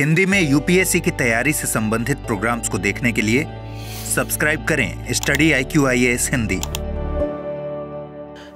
हिंदी में यूपीएससी की तैयारी से संबंधित प्रोग्राम्स को देखने के लिए सब्सक्राइब करें स्टडी IQ IAS हिंदी।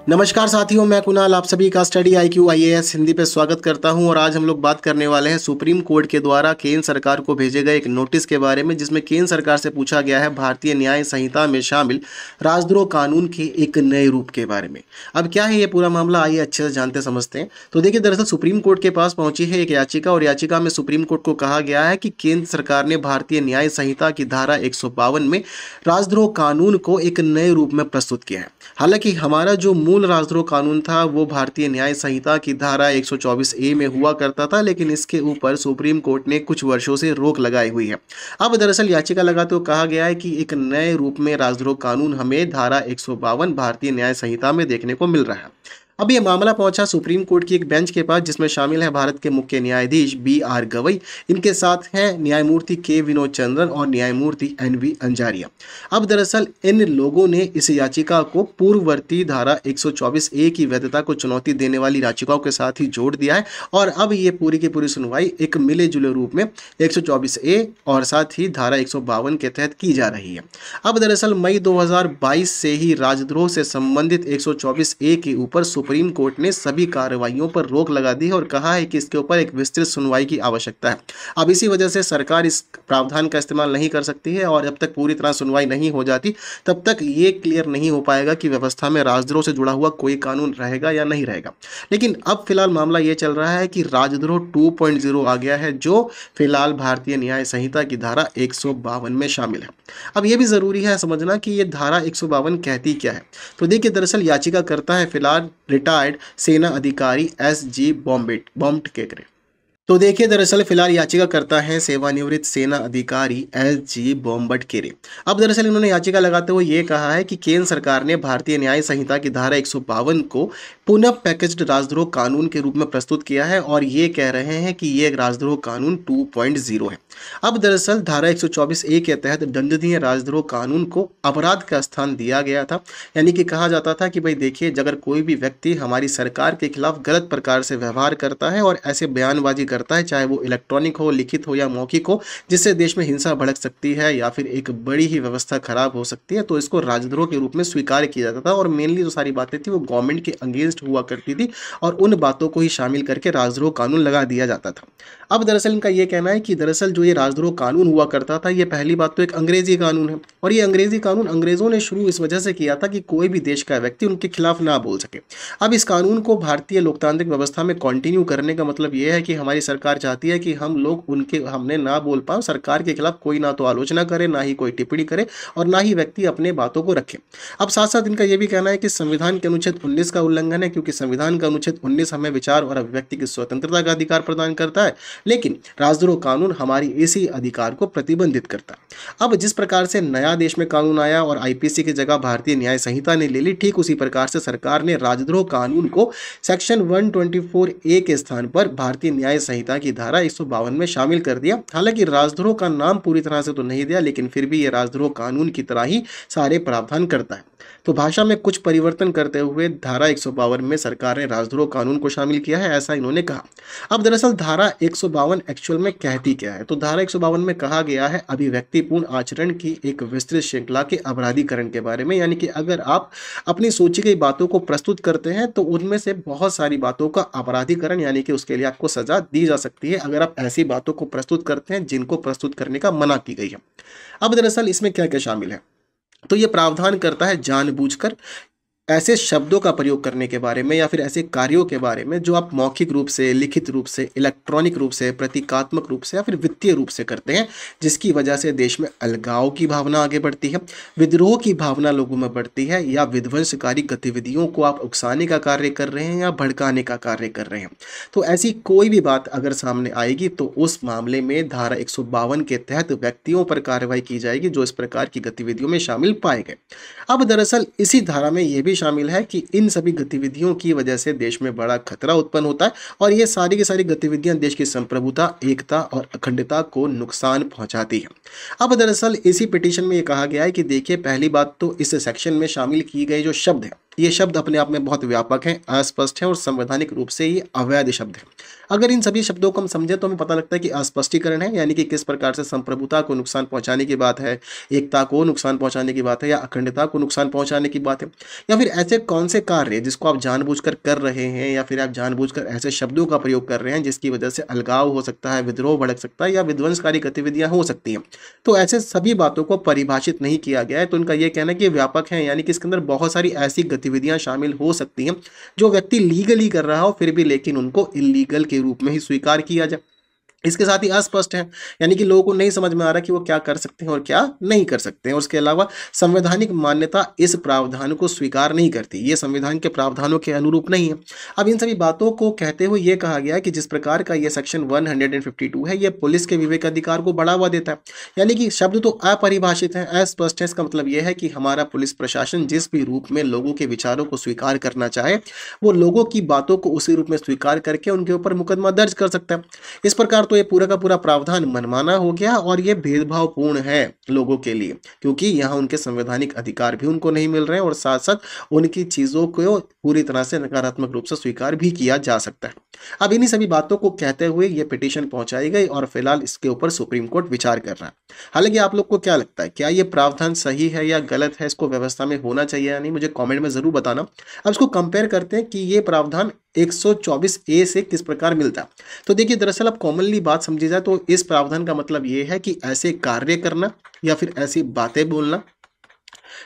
नमस्कार साथियों, मैं कुणाल आप सभी का स्टडी IQ IAS हिंदी पे स्वागत करता हूं। और आज हम लोग बात करने वाले हैं सुप्रीम कोर्ट के द्वारा केंद्र सरकार को भेजे गए एक नोटिस के बारे में, जिसमें केंद्र सरकार से पूछा गया है भारतीय न्याय संहिता में शामिल राजद्रोह कानून के एक नए रूप के बारे में। अब क्या है ये पूरा मामला, आइए अच्छे से जानते समझते हैं। तो देखिए, दरअसल सुप्रीम कोर्ट के पास पहुंची है एक याचिका, और याचिका में सुप्रीम कोर्ट को कहा गया है कि केंद्र सरकार ने भारतीय न्याय संहिता की धारा 152 में राजद्रोह कानून को एक नए रूप में प्रस्तुत किया है। हालांकि हमारा जो मूल राजद्रोह कानून था वो भारतीय न्याय संहिता की धारा 124A में हुआ करता था, लेकिन इसके ऊपर सुप्रीम कोर्ट ने कुछ वर्षों से रोक लगाई हुई है। अब दरअसल याचिका लगाते हुए कहा गया है कि एक नए रूप में राजद्रोह कानून हमें धारा 152 भारतीय न्याय संहिता में देखने को मिल रहा है। अब ये मामला पहुंचा सुप्रीम कोर्ट की एक बेंच के पास, जिसमें शामिल है भारत के मुख्य न्यायाधीश BR गवई, इनके साथ हैं न्यायमूर्ति K विनोद चंद्रन और न्यायमूर्ति NV अंजारिया। अब दरअसल इन लोगों ने इस याचिका को पूर्ववर्ती धारा 124A की वैधता को चुनौती देने वाली याचिकाओं के साथ ही जोड़ दिया है, और अब ये पूरी की पूरी सुनवाई एक मिले जुले रूप में 124A और साथ ही धारा 152 के तहत की जा रही है। अब दरअसल मई 2022 से ही राजद्रोह से संबंधित 124A के ऊपर सुप्रीम कोर्ट ने सभी कार्रवाइयों पर रोक लगा दी है और कहा है कि इसके ऊपर एक विस्तृत सुनवाई की आवश्यकता है। अब इसी वजह से सरकार इस प्रावधान का इस्तेमाल नहीं कर सकती है, और जब तक पूरी तरह सुनवाई नहीं हो जाती तब तक ये क्लियर नहीं हो पाएगा कि व्यवस्था में राजद्रोह से जुड़ा हुआ कोई कानून रहेगा या नहीं रहेगा। लेकिन अब फिलहाल मामला ये चल रहा है कि राजद्रोह 2.0 आ गया है, जो फिलहाल भारतीय न्याय संहिता की धारा 152 में शामिल है। अब ये भी जरूरी है समझना कि ये धारा 152 कहती क्या है। तो देखिए, दरअसल याचिका करता है फिलहाल रिटायर्ड सेना अधिकारी SG बॉम्बटकेरे। तो देखिए, दरअसल फिलहाल याचिका करता है सेवानिवृत्त सेना अधिकारी SG बॉम्बटकेरे। अब दरअसल इन्होंने याचिका लगाते हुए ये कहा है कि केंद्र सरकार ने भारतीय न्याय संहिता की धारा 152 को पुनः पैकेज्ड राजद्रोह कानून के रूप में प्रस्तुत किया है, और ये कह रहे हैं कि ये राजद्रोह कानून 2.0 है। अब दरअसल धारा 124A के तहत दंडनीय राजद्रोह कानून को अपराध का स्थान दिया गया था। यानी कि कहा जाता था कि भाई देखिए, अगर कोई भी व्यक्ति हमारी सरकार के खिलाफ गलत प्रकार से व्यवहार करता है और ऐसे बयानबाजी करता है, चाहे वो इलेक्ट्रॉनिक हो, लिखित हो या मौखिक हो, जिससे देश में हिंसा भड़क सकती है या फिर एक बड़ी ही व्यवस्था खराब हो सकती है, तो इसको राजद्रोह के रूप में स्वीकार किया जाता था। और मेनली जो सारी बातें थी वो गवर्नमेंट के अगेंस्ट हुआ करती थी, और उन बातों को ही शामिल करके राजद्रोह कानून लगा दिया जाता था। अब दरअसल इनका ये कहना है कि दरअसल जो ये राजद्रोह कानून हुआ करता था, ये पहली बात तो एक अंग्रेजी कानून है, और ये अंग्रेजी कानून अंग्रेजों ने शुरू इस वजह से किया था कि कोई भी देश का व्यक्ति उनके खिलाफ ना बोल सके। अब इस कानून को भारतीय लोकतांत्रिक व्यवस्था में कंटिन्यू करने का मतलब ये है कि हमारी सरकार चाहती है कि हम लोग उनके हमने ना बोल पाओ, सरकार के खिलाफ कोई ना तो आलोचना करे, ना ही कोई टिप्पणी करे, और ना ही व्यक्ति अपने बातों को रखे। अब साथ साथ इनका यह भी कहना है कि संविधान के अनुच्छेद 19 का उल्लंघन है, क्योंकि संविधान का अनुच्छेद 19 हमें विचार और अभिव्यक्ति की स्वतंत्रता का अधिकार प्रदान करता है, लेकिन राजद्रोह कानून हमारी इसी अधिकार को प्रतिबंधित करता है। अब जिस प्रकार से नया देश में कानून आया और IPC की जगह भारतीय न्याय संहिता ने ले ली, ठीक उसी प्रकार से सरकार ने राजद्रोह कानून को सेक्शन 124A के स्थान पर भारतीय न्याय संहिता की धारा 152 में शामिल कर दिया। हालांकि राजद्रोह का नाम पूरी तरह से तो नहीं दिया, लेकिन फिर भी यह राजद्रोह कानून की तरह ही सारे प्रावधान करता है। तो भाषा में कुछ परिवर्तन करते हुए धारा 152 में सरकार ने राजद्रोह कानून को शामिल किया है, ऐसा इन्होंने कहा। अब दरअसल धारा 152 एक्चुअल में कहती क्या है, तो धारा 152 में कहा गया है अभिव्यक्तिपूर्ण आचरण की एक विस्तृत श्रृंखला के अपराधीकरण के बारे में। यानी कि अगर आप अपनी सोची गई बातों को प्रस्तुत करते हैं तो उनमें से बहुत सारी बातों का अपराधीकरण, यानी कि उसके लिए आपको सजा दी जा सकती है अगर आप ऐसी बातों को प्रस्तुत करते हैं जिनको प्रस्तुत करने का मना की गई है। अब दरअसल इसमें क्या क्या शामिल है, तो ये प्रावधान करता है जानबूझकर ऐसे शब्दों का प्रयोग करने के बारे में या फिर ऐसे कार्यों के बारे में जो आप मौखिक रूप से, लिखित रूप से, इलेक्ट्रॉनिक रूप से, प्रतीकात्मक रूप से या फिर वित्तीय रूप से करते हैं, जिसकी वजह से देश में अलगाव की भावना आगे बढ़ती है, विद्रोह की भावना लोगों में बढ़ती है, या विध्वंसकारी गतिविधियों को आप उकसाने का कार्य कर रहे हैं या भड़काने का कार्य कर रहे हैं। तो ऐसी कोई भी बात अगर सामने आएगी तो उस मामले में धारा 152 के तहत व्यक्तियों पर कार्रवाई की जाएगी जो इस प्रकार की गतिविधियों में शामिल पाए गए। अब दरअसल इसी धारा में यह भी शामिल है कि इन सभी गतिविधियों की वजह से देश में बड़ा खतरा उत्पन्न होता है, और ये सारी की सारी गतिविधियां देश की संप्रभुता, एकता और अखंडता को नुकसान पहुंचाती है। अब दरअसल इसी पिटीशन में ये कहा गया है कि देखिए, पहली बात तो इस सेक्शन में शामिल की गई जो शब्द है ये शब्द अपने आप में बहुत व्यापक हैं, अस्पष्ट हैं और संवैधानिक रूप से ये अवैध शब्द हैं। अगर इन सभी शब्दों को हम समझें तो हमें पता लगता है कि अस्पष्टीकरण है, यानी कि किस प्रकार से संप्रभुता को नुकसान पहुंचाने की बात है, एकता को नुकसान पहुंचाने की बात है या अखंडता को नुकसान पहुंचाने की बात है, या फिर ऐसे कौन से कार्य जिसको आप जानबूझकर कर रहे हैं या फिर आप जानबूझकर ऐसे शब्दों का प्रयोग कर रहे हैं जिसकी वजह से अलगाव हो सकता है, विद्रोह भड़क सकता है या विध्वंसकारी गतिविधियां हो सकती हैं। तो ऐसे सभी बातों को परिभाषित नहीं किया गया है, तो उनका यह कहना है कि व्यापक है, यानी कि इसके अंदर बहुत सारी ऐसी गतिविधियां शामिल हो सकती हैं जो व्यक्ति लीगली कर रहा हो फिर भी लेकिन उनको इलीगल के रूप में ही स्वीकार किया जाए। इसके साथ ही अस्पष्ट है, यानी कि लोगों को नहीं समझ में आ रहा कि वो क्या कर सकते हैं और क्या नहीं कर सकते हैं। और उसके अलावा संवैधानिक मान्यता इस प्रावधान को स्वीकार नहीं करती, ये संविधान के प्रावधानों के अनुरूप नहीं है। अब इन सभी बातों को कहते हुए ये कहा गया कि जिस प्रकार का ये सेक्शन 152 है, ये पुलिस के विवेकाधिकार को बढ़ावा देता है, यानी कि शब्द तो अपरिभाषित है, अस्पष्ट है। इसका मतलब यह है कि हमारा पुलिस प्रशासन जिस भी रूप में लोगों के विचारों को स्वीकार करना चाहे वो लोगों की बातों को उसी रूप में स्वीकार करके उनके ऊपर मुकदमा दर्ज कर सकता है। इस प्रकार तो ये पूरा का पूरा प्रावधान मनमाना हो गया और ये भेदभावपूर्ण है लोगों के लिए, क्योंकि यहाँ उनके संवैधानिक अधिकार भी उनको नहीं मिल रहे हैं और साथ साथ उनकी चीजों को पूरी तरह से नकारात्मक रूप से स्वीकार भी किया जा सकता है। अब इन्हीं सभी बातों को कहते हुए ये पिटीशन पहुंचाई गई और फिलहाल इसके ऊपर सुप्रीम कोर्ट विचार कर रहा है। हालांकि आप लोग को क्या लगता है, क्या ये प्रावधान सही है या गलत है, इसको व्यवस्था में होना चाहिए या नहीं, मुझे कमेंट में जरूर बताना। अब इसको कंपेयर करते हैं कि ये प्रावधान 124A से किस प्रकार मिलता है। तो देखिए, दरअसल अब कॉमनली बात समझी जाए तो इस प्रावधान का मतलब ये है कि ऐसे कार्य करना या फिर ऐसी बातें बोलना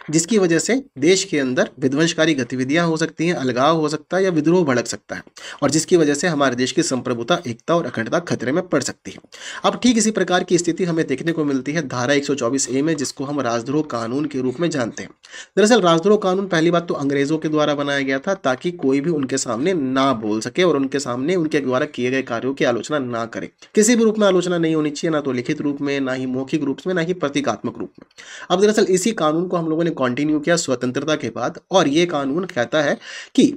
जिसकी वजह से देश के अंदर विध्वंसकारी गतिविधियां हो सकती हैं, अलगाव हो सकता है या विद्रोह भड़क सकता है और जिसकी वजह से हमारे देश की संप्रभुता, एकता और अखंडता खतरे में पड़ सकती है। अब ठीक इसी प्रकार की स्थिति हमें देखने को मिलती है धारा 124A में, जिसको हम राजद्रोह कानून के रूप में जानते हैं। दरअसल राजद्रोह कानून पहली बात तो अंग्रेजों के द्वारा बनाया गया था ताकि कोई भी उनके सामने ना बोल सके और उनके सामने उनके द्वारा किए गए कार्यों की आलोचना ना करे। किसी भी रूप में आलोचना नहीं होनी चाहिए, ना तो लिखित रूप में, ना ही मौखिक रूप में, ना ही प्रतीकात्मक रूप में। अब दरअसल इसी कानून को हम लोगों ने कंटिन्यू किया स्वतंत्रता के बाद और ये कानून कहता है कि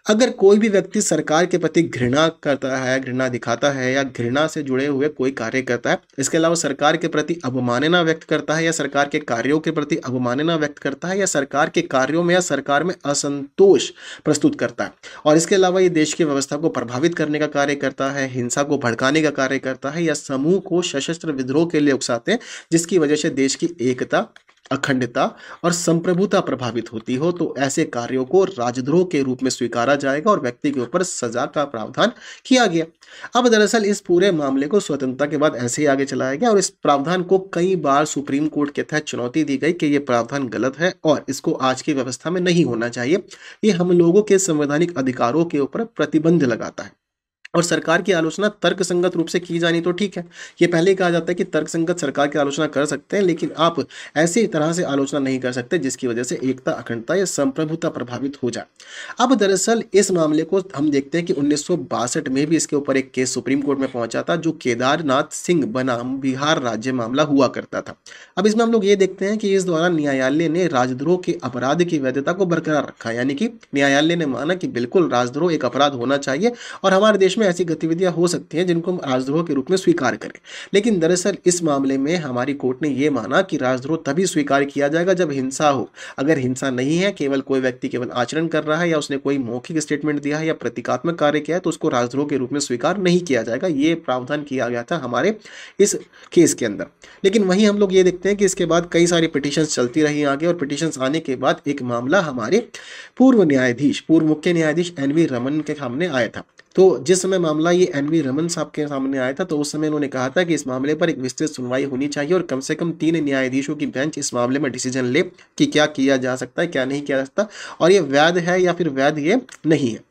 अगर कोई भी व्यक्ति सरकार के प्रति घृणा करता है, घृणा दिखाता है या घृणा से जुड़े हुए कोई कार्य करता है, इसके अलावा सरकार के प्रति अवमानना व्यक्त करता है या सरकार के कार्यों के प्रति अवमानना व्यक्त करता है या सरकार के कार्यों में या सरकार में असंतोष प्रस्तुत करता है और इसके अलावा ये देश की व्यवस्था को प्रभावित करने का कार्य करता है, हिंसा को भड़काने का कार्य करता है या समूह को सशस्त्र विद्रोह के लिए उकसाते हैं जिसकी वजह से देश की एकता, अखंडता और संप्रभुता प्रभावित होती हो, तो ऐसे कार्यों को राजद्रोह के रूप में स्वीकारा जाएगा और व्यक्ति के ऊपर सजा का प्रावधान किया गया। अब दरअसल इस पूरे मामले को स्वतंत्रता के बाद ऐसे ही आगे चलाया गया और इस प्रावधान को कई बार सुप्रीम कोर्ट के तहत चुनौती दी गई कि यह प्रावधान गलत है और इसको आज की व्यवस्था में नहीं होना चाहिए। ये हम लोगों के संवैधानिक अधिकारों के ऊपर प्रतिबंध लगाता है और सरकार की आलोचना तर्कसंगत रूप से की जानी तो ठीक है। ये पहले ही कहा जाता है कि तर्कसंगत सरकार की आलोचना कर सकते हैं, लेकिन आप ऐसी तरह से आलोचना नहीं कर सकते जिसकी वजह से एकता, अखंडता या संप्रभुता प्रभावित हो जाए। अब दरअसल इस मामले को हम देखते हैं कि 1962 में भी इसके ऊपर एक केस सुप्रीम कोर्ट में पहुंचा था जो केदारनाथ सिंह बनाम बिहार राज्य मामला हुआ करता था। अब इसमें हम लोग ये देखते हैं कि इस दौरान न्यायालय ने राजद्रोह के अपराध की वैधता को बरकरार रखा, यानी कि न्यायालय ने माना कि बिल्कुल राजद्रोह एक अपराध होना चाहिए और हमारे देश में ऐसी गतिविधियां हो सकती हैं जिनको हम राजद्रोह के रूप में स्वीकार करें। लेकिन दरअसल इस मामले में हमारी कोर्ट ने यह माना कि राजद्रोह तभी स्वीकार किया जाएगा जब हिंसा हो। अगर हिंसा नहीं है, केवल कोई व्यक्ति केवल आचरण कर रहा है या उसने कोई मौखिक स्टेटमेंट दिया है या प्रतीकात्मक कार्य किया है तो उसको राजद्रोह के रूप में स्वीकार नहीं किया जाएगा। ये प्रावधान किया गया था हमारे इस केस के अंदर। लेकिन वहीं हम लोग ये देखते हैं कि इसके बाद कई सारी पिटीशंस चलती रही आगे और पिटीशंस आने के बाद एक मामला हमारे पूर्व मुख्य न्यायाधीश NV रमन के सामने आया था। तो जिस समय मामला ये NV रमन साहब के सामने आया था तो उस समय उन्होंने कहा था कि इस मामले पर एक विस्तृत सुनवाई होनी चाहिए और कम से कम 3 न्यायाधीशों की बेंच इस मामले में डिसीजन ले कि क्या किया जा सकता है, क्या नहीं किया जा सकता और ये वैध है या फिर वैध ये नहीं है।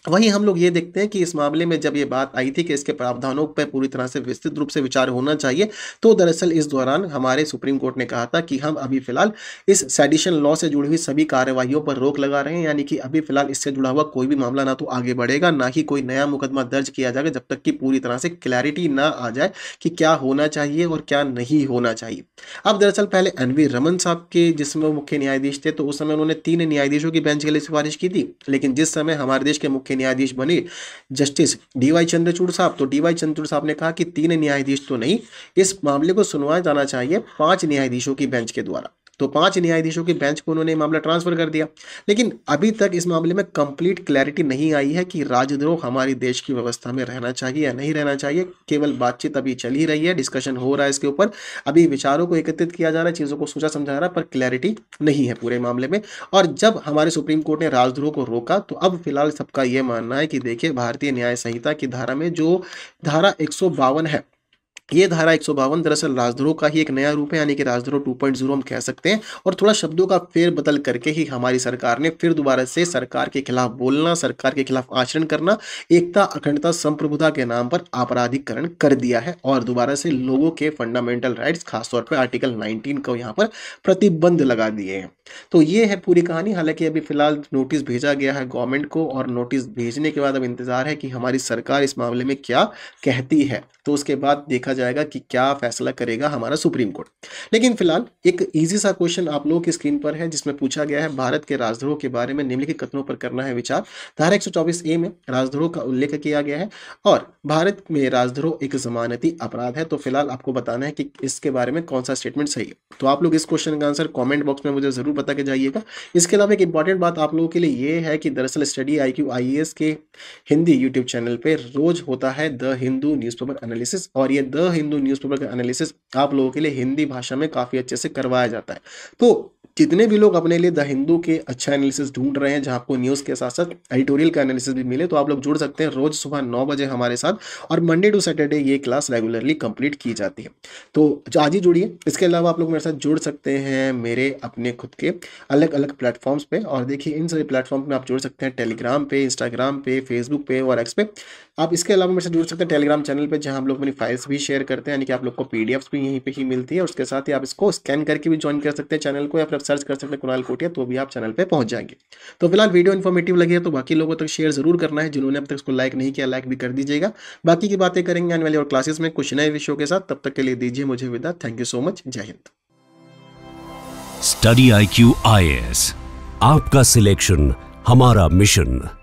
वहीं हम लोग ये देखते हैं कि इस मामले में जब ये बात आई थी कि इसके प्रावधानों पर पूरी तरह से विस्तृत रूप से विचार होना चाहिए, तो दरअसल इस दौरान हमारे सुप्रीम कोर्ट ने कहा था कि हम अभी फिलहाल इस सेडिशन लॉ से जुड़ी हुई सभी कार्यवाहियों पर रोक लगा रहे हैं, यानी कि अभी फिलहाल इससे जुड़ा हुआ कोई भी मामला ना तो आगे बढ़ेगा ना ही कोई नया मुकदमा दर्ज किया जाएगा जब तक कि पूरी तरह से क्लैरिटी ना आ जाए कि क्या होना चाहिए और क्या नहीं होना चाहिए। अब दरअसल पहले NV रमन साहब के जिसमें मुख्य न्यायाधीश थे तो उस समय उन्होंने 3 न्यायाधीशों की बेंच के लिए सिफारिश की थी, लेकिन जिस समय हमारे देश के मुख्य न्यायाधीश बने जस्टिस DY चंद्रचूड़ साहब, तो DY चंद्रचूड़ साहब ने कहा कि 3 न्यायाधीश तो नहीं, इस मामले को सुनवाया जाना चाहिए 5 न्यायाधीशों की बेंच के द्वारा। तो 5 न्यायाधीशों की बेंच को उन्होंने मामला ट्रांसफर कर दिया। लेकिन अभी तक इस मामले में कंप्लीट क्लैरिटी नहीं आई है कि राजद्रोह हमारी देश की व्यवस्था में रहना चाहिए या नहीं रहना चाहिए। केवल बातचीत अभी चल ही रही है, डिस्कशन हो रहा है इसके ऊपर, अभी विचारों को एकत्रित किया जा रहा है, चीज़ों को सोचा समझा जा रहा है, पर क्लैरिटी नहीं है पूरे मामले में। और जब हमारे सुप्रीम कोर्ट ने राजद्रोह को रोका तो अब फिलहाल सबका यह मानना है कि देखिए, भारतीय न्याय संहिता की धारा में जो धारा 152 है, ये धारा 152 दरअसल राजद्रोह का ही एक नया रूप है, यानी कि राजद्रोह 2.0 हम कह सकते हैं। और थोड़ा शब्दों का फेर बदल करके ही हमारी सरकार ने फिर दोबारा से सरकार के खिलाफ बोलना, सरकार के खिलाफ आचरण करना, एकता, अखंडता, संप्रभुता के नाम पर आपराधिकरण कर दिया है और दोबारा से लोगों के फंडामेंटल राइट्स, खासतौर पर आर्टिकल 19 को यहाँ पर प्रतिबंध लगा दिए हैं। तो ये है पूरी कहानी। हालांकि अभी फिलहाल नोटिस भेजा गया है गवर्नमेंट को, और नोटिस भेजने के बाद अब इंतजार है कि हमारी सरकार इस मामले में क्या कहती है, तो उसके बाद देखा जाएगा कि क्या फैसला करेगा हमारा सुप्रीम कोर्ट। लेकिन फिलहाल एक इजी सा क्वेश्चन आप लोगों की स्क्रीन पर है, जिसमें पूछा गया है भारत के राजद्रोह के बारे में निम्नलिखित कथनों पर करना है विचार। धारा 124A में राजद्रोह का उल्लेख किया गया है और भारत में राजद्रोह एक जमानती अपराध है। तो फिलहाल आपको बताना है कि इसके बारे में कौन सा स्टेटमेंट सही है। तो आप लोग इस क्वेश्चन का आंसर कॉमेंट बॉक्स में मुझे जरूर बता के जाइएगा। इसके अलावा एक इंपॉर्टेंट बात आप लोगों के लिए ये है कि दरअसल स्टडी IQ IAS के हिंदी यूट्यूब चैनल पे रोज होता है द हिंदू न्यूज़पेपर एनालिसिस, और ये द हिंदू न्यूज़पेपर का एनालिसिस आप लोगों के लिए हिंदी भाषा में काफ़ी अच्छे से करवाया जाता है। तो जितने भी लोग अपने लिए द हिंदू के अच्छा एनालिसिस ढूंढ रहे हैं, जहां आपको न्यूज़ के साथ साथ एडिटोरियल का एनालिसिस भी मिले, तो आप लोग जुड़ सकते हैं रोज सुबह 9 बजे हमारे साथ, और मंडे टू सैटरडे ये क्लास रेगुलरली कंप्लीट की जाती है। तो आज ही जुड़िए। इसके अलावा आप लोग मेरे साथ जुड़ सकते हैं मेरे अपने खुद के अलग अलग प्लेटफॉर्म्स पे, और देखिए इन सभी प्लेटफॉर्म में आप जुड़ सकते हैं टेलीग्राम पे, इंस्टाग्राम पे, फेसबुक पे और एक्स पे। आप इसके अलावा मेरे से जुड़ सकते हैं टेलीग्राम चैनल पे, जहां हम लोग अपनी फाइल्स भी शेयर करते हैं, यानी कि आप लोग को PDFs भी यहीं पे ही मिलती है। और उसके साथ ही आप इसको स्कैन करके भी ज्वाइन कर सकते हैं चैनल को, या फिर सर्च कर सकते हैं कुणाल कोटिया, तो भी आप चैनल पे पहुंच जाएंगे। तो फिलहाल वीडियो इन्फॉर्मेटिव लगी है तो बाकी लोगों तक शेयर जरूर करना है। जिन्होंने अब तक इसको लाइक नहीं किया, लाइक भी कर दीजिएगा। बाकी की बातें करेंगे आने वाली और क्लासेस में कुछ नए विषयों के साथ। तब तक के लिए दीजिए मुझे विदा। Thank you so much. जय हिंद। स्टडी IQ IAS, आपका सिलेक्शन हमारा मिशन।